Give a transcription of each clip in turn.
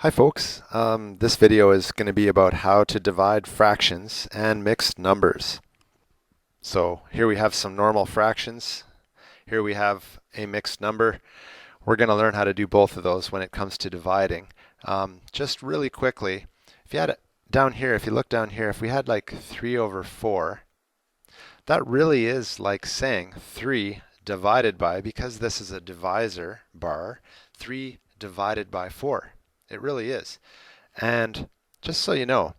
Hi folks, this video is going to be about how to divide fractions and mixed numbers. So here we have some normal fractions. Here we have a mixed number. We're going to learn how to do both of those when it comes to dividing. Just really quickly, if you had it down here, if you look down here, if we had like 3 over 4, that really is like saying 3 divided by, because this is a divisor bar, 3 divided by 4. It really is. And just so you know,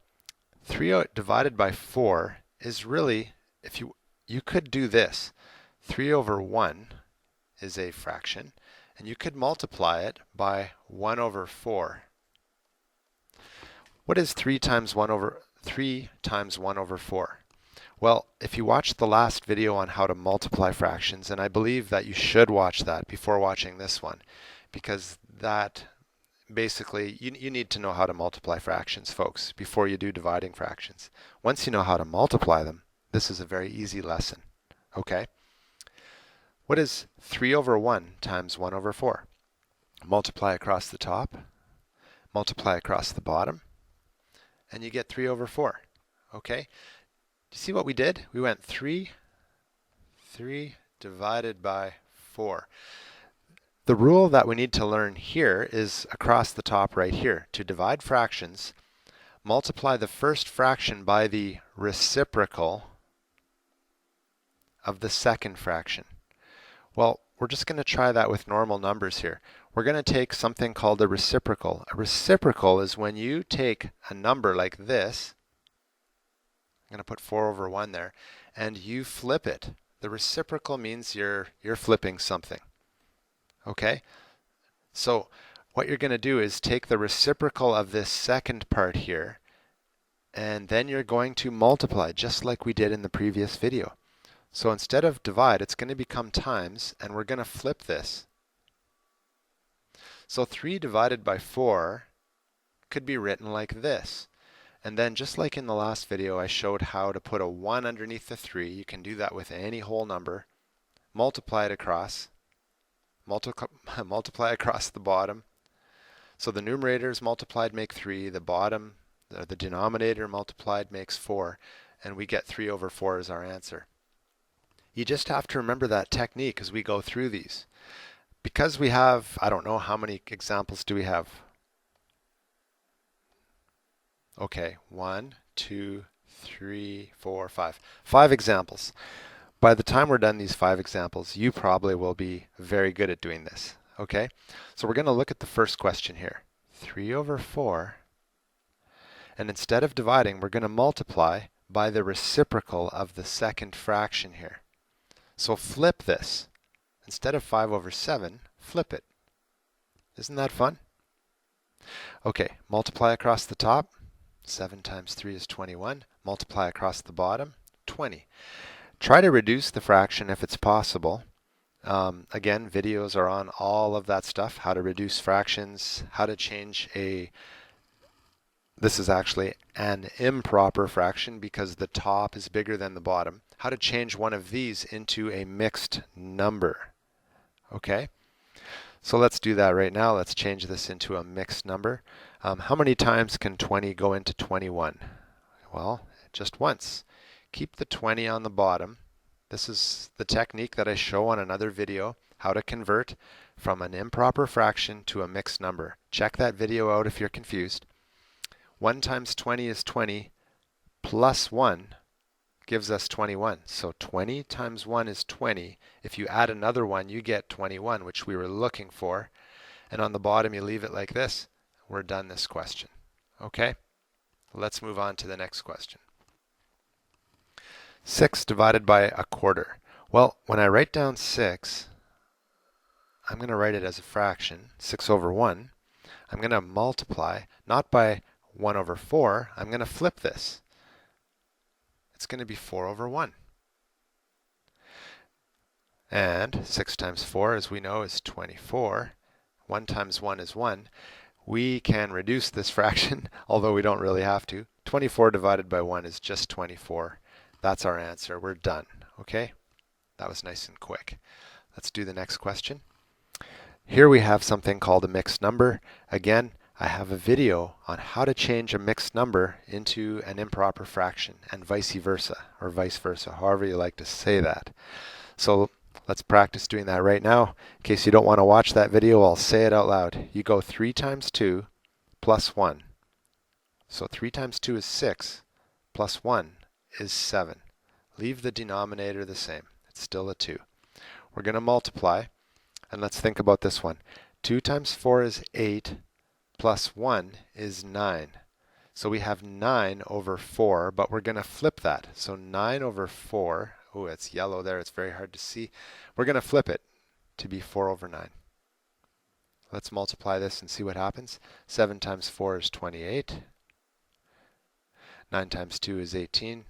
3 divided by 4 is really, if you could do this. 3 over 1 is a fraction, and you could multiply it by 1 over 4. What is 3 times 1 over 4? Well, if you watched the last video on how to multiply fractions, and I believe that you should watch that before watching this one, because that basically, you need to know how to multiply fractions, folks, before you do dividing fractions. Once you know how to multiply them, this is a very easy lesson. Okay? What is 3 over 1 times 1 over 4? Multiply across the top, multiply across the bottom, and you get 3 over 4. Okay? Do you see what we did? We went 3 divided by 4. The rule that we need to learn here is across the top right here. To divide fractions, multiply the first fraction by the reciprocal of the second fraction. Well, we're just going to try that with normal numbers here. We're going to take something called a reciprocal. A reciprocal is when you take a number like this, I'm going to put 4 over 1 there, and you flip it. The reciprocal means you're flipping something. Okay? So what you're going to do is take the reciprocal of this second part here, and then you're going to multiply just like we did in the previous video. So instead of divide, it's going to become times, and we're going to flip this. So 3 divided by 4 could be written like this. And then just like in the last video, I showed how to put a 1 underneath the 3. You can do that with any whole number. Multiply it across. Multiply across the bottom. So the numerators multiplied make 3, the denominator multiplied makes 4, and we get 3 over 4 as our answer. You just have to remember that technique as we go through these. Because we have, I don't know, how many examples do we have? Okay, 1, 2, 3, 4, 5. 5 examples. By the time we're done these 5 examples, you probably will be very good at doing this. Okay? So we're going to look at the first question here. 3 over 4. And instead of dividing, we're going to multiply by the reciprocal of the second fraction here. So flip this. Instead of 5 over 7, flip it. Isn't that fun? Okay, multiply across the top. 7 times 3 is 21. Multiply across the bottom. 20. Try to reduce the fraction if it's possible. Again, videos are on all of that stuff, how to reduce fractions, how to change this is actually an improper fraction because the top is bigger than the bottom, how to change one of these into a mixed number. Okay? So let's do that right now. Let's change this into a mixed number. How many times can 20 go into 21? Well, just once. Keep the 20 on the bottom. This is the technique that I show on another video, how to convert from an improper fraction to a mixed number. Check that video out if you're confused. 1 times 20 is 20, plus 1 gives us 21. So 20 times 1 is 20. If you add another 1, you get 21, which we were looking for. And on the bottom, you leave it like this. We're done this question. Okay? Let's move on to the next question. 6 divided by a quarter. Well, when I write down 6, I'm going to write it as a fraction, 6 over 1. I'm going to multiply, not by 1 over 4. I'm going to flip this. It's going to be 4 over 1. And 6 times 4, as we know, is 24. 1 times 1 is 1. We can reduce this fraction, although we don't really have to. 24 divided by 1 is just 24. That's our answer. We're done. Okay? That was nice and quick. Let's do the next question. Here we have something called a mixed number. Again, I have a video on how to change a mixed number into an improper fraction and vice versa, however you like to say that. So let's practice doing that right now. In case you don't want to watch that video, I'll say it out loud. You go 3 times 2 plus 1. So 3 times 2 is 6, plus 1 is 7. Leave the denominator the same. It's still a 2. We're going to multiply, and let's think about this one. 2 times 4 is 8, plus 1 is 9. So we have 9 over 4, but we're going to flip that. So 9 over 4, oh, it's yellow there, it's very hard to see. We're going to flip it to be 4 over 9. Let's multiply this and see what happens. 7 times 4 is 28. 9 times 2 is 18.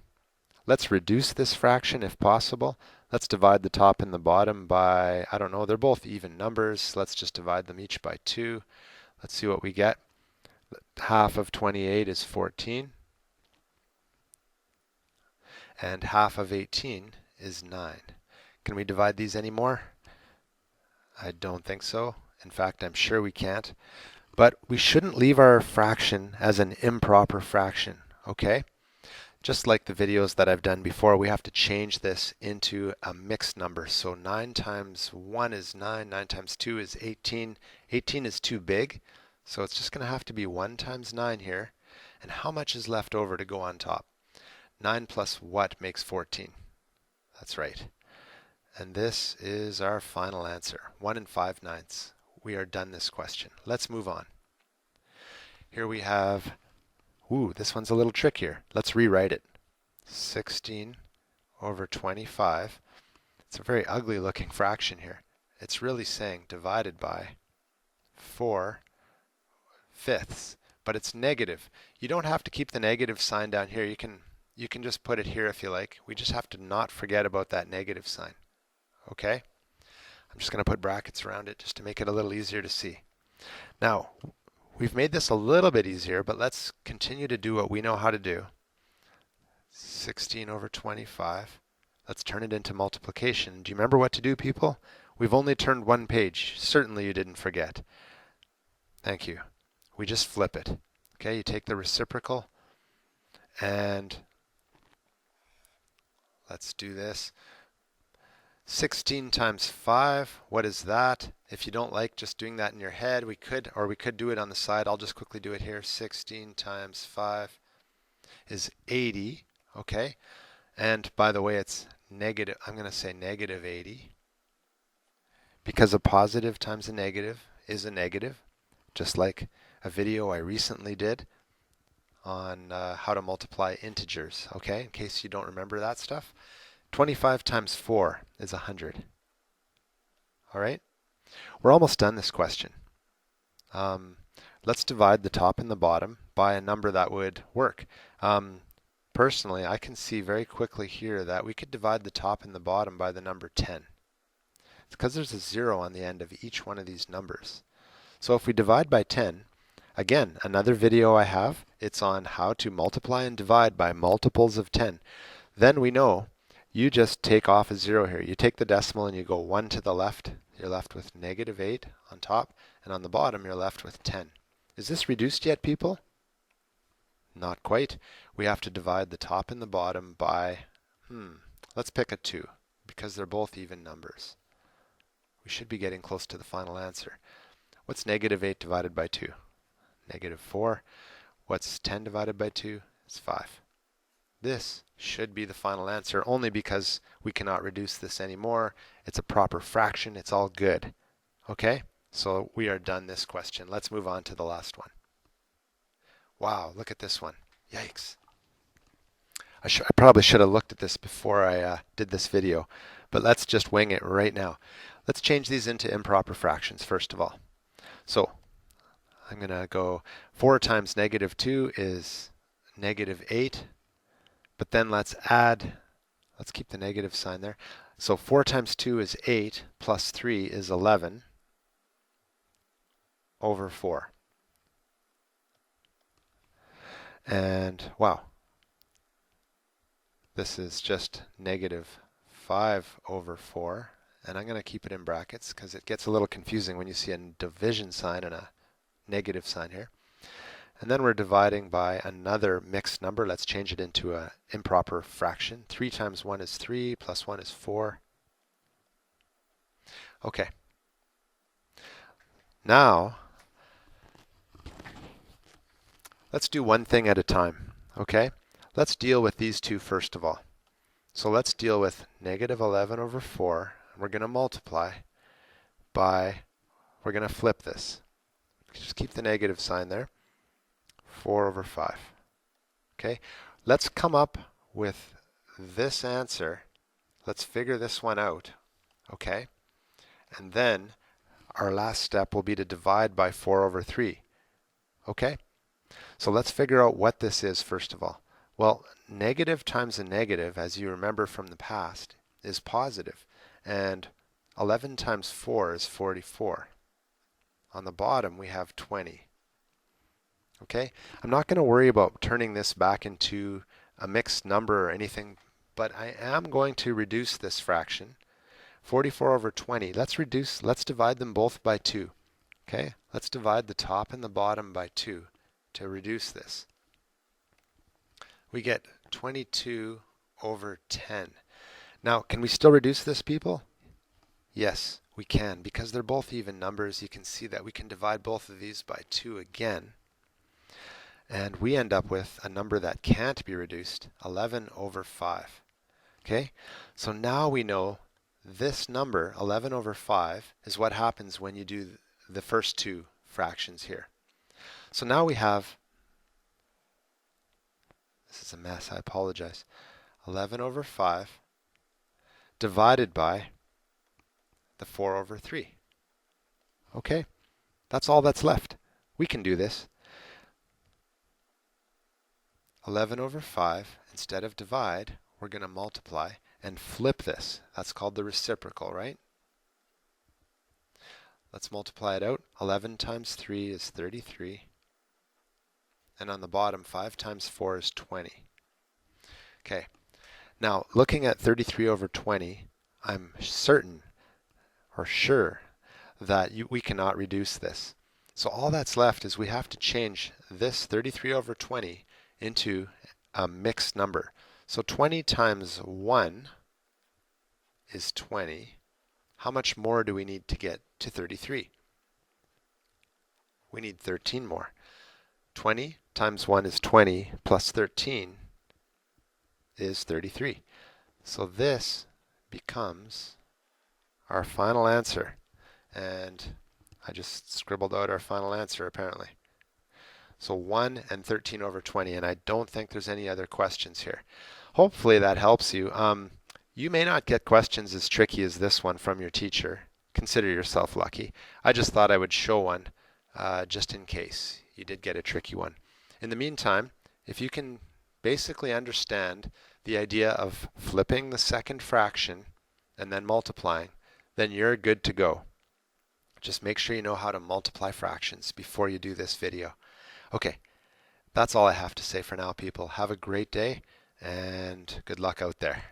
Let's reduce this fraction if possible. Let's divide the top and the bottom by, I don't know, they're both even numbers. Let's just divide them each by 2. Let's see what we get. Half of 28 is 14. And half of 18 is 9. Can we divide these anymore? I don't think so. In fact, I'm sure we can't. But we shouldn't leave our fraction as an improper fraction, okay? Just like the videos that I've done before, we have to change this into a mixed number. So 9 times 1 is 9, 9 times 2 is 18. 18 is too big, so it's just going to have to be 1 times 9 here. And how much is left over to go on top? 9 plus what makes 14? That's right. And this is our final answer, 1 5/9. We are done this question. Let's move on. Here we have, ooh, this one's a little trickier. Let's rewrite it. 16 over 25. It's a very ugly looking fraction here. It's really saying divided by 4/5, but it's negative. You don't have to keep the negative sign down here. You can just put it here if you like. We just have to not forget about that negative sign. Okay? I'm just going to put brackets around it just to make it a little easier to see. Now, we've made this a little bit easier, but let's continue to do what we know how to do. 16 over 25. Let's turn it into multiplication. Do you remember what to do, people? We've only turned one page. Certainly you didn't forget. Thank you. We just flip it. Okay, you take the reciprocal, and let's do this. 16 times 5, what is that? If you don't like just doing that in your head, we could do it on the side. I'll just quickly do it here. 16 times 5 is 80, okay? And by the way, it's negative, I'm going to say negative 80, because a positive times a negative is a negative, just like a video I recently did on how to multiply integers, okay? In case you don't remember that stuff. 25 times 4 is 100. All right? We're almost done this question. Let's divide the top and the bottom by a number that would work. Personally, I can see very quickly here that we could divide the top and the bottom by the number 10. It's because there's a 0 on the end of each one of these numbers. So if we divide by 10, again, another video I have, it's on how to multiply and divide by multiples of 10. Then we know you just take off a 0 here. You take the decimal and you go 1 to the left. You're left with negative 8 on top, and on the bottom you're left with 10. Is this reduced yet, people? Not quite. We have to divide the top and the bottom by, let's pick a 2, because they're both even numbers. We should be getting close to the final answer. What's negative 8 divided by 2? Negative 4. What's 10 divided by 2? It's 5. This should be the final answer, only because we cannot reduce this anymore. It's a proper fraction. It's all good. Okay? So we are done this question. Let's move on to the last one. Wow, look at this one. Yikes. I probably should have looked at this before I did this video, but let's just wing it right now. Let's change these into improper fractions first of all. So I'm going to go 4 times negative 2 is negative 8. But then let's keep the negative sign there. So 4 times 2 is 8, plus 3 is 11 over 4. And wow, this is just negative 5 over 4. And I'm going to keep it in brackets because it gets a little confusing when you see a division sign and a negative sign here. And then we're dividing by another mixed number. Let's change it into an improper fraction. 3 times 1 is 3, plus 1 is 4. Okay. Now, let's do one thing at a time, okay? Let's deal with these two first of all. So let's deal with negative 11 over 4. We're going to multiply by, we're going to flip this. Just keep the negative sign there. 4 over 5. Okay? Let's come up with this answer. Let's figure this one out. Okay? And then our last step will be to divide by 4 over 3. Okay? So let's figure out what this is first of all. Well, negative times a negative, as you remember from the past, is positive. And 11 times 4 is 44. On the bottom, we have 20. Okay? I'm not going to worry about turning this back into a mixed number or anything, but I am going to reduce this fraction. 44 over 20. Let's divide them both by 2. Okay? Let's divide the top and the bottom by 2 to reduce this. We get 22 over 10. Now, can we still reduce this, people? Yes, we can. Because they're both even numbers, you can see that we can divide both of these by 2 again. And we end up with a number that can't be reduced, 11 over 5. Okay? So now we know this number, 11 over 5, is what happens when you do the first two fractions here. So now we have, this is a mess, I apologize, 11 over 5 divided by the 4 over 3. Okay? That's all that's left. We can do this. 11 over 5, instead of divide, we're going to multiply and flip this. That's called the reciprocal, right? Let's multiply it out. 11 times 3 is 33. And on the bottom, 5 times 4 is 20. Okay. Now, looking at 33 over 20, I'm certain or sure that we cannot reduce this. So all that's left is we have to change this 33 over 20 into a mixed number. So 20 times 1 is 20. How much more do we need to get to 33? We need 13 more. 20 times 1 is 20, plus 13 is 33. So this becomes our final answer. And I just scribbled out our final answer apparently. So 1 and 13 over 20, and I don't think there's any other questions here. Hopefully that helps you. You may not get questions as tricky as this one from your teacher. Consider yourself lucky. I just thought I would show one just in case you did get a tricky one. In the meantime, if you can basically understand the idea of flipping the second fraction and then multiplying, then you're good to go. Just make sure you know how to multiply fractions before you do this video. Okay, that's all I have to say for now, people. Have a great day and good luck out there.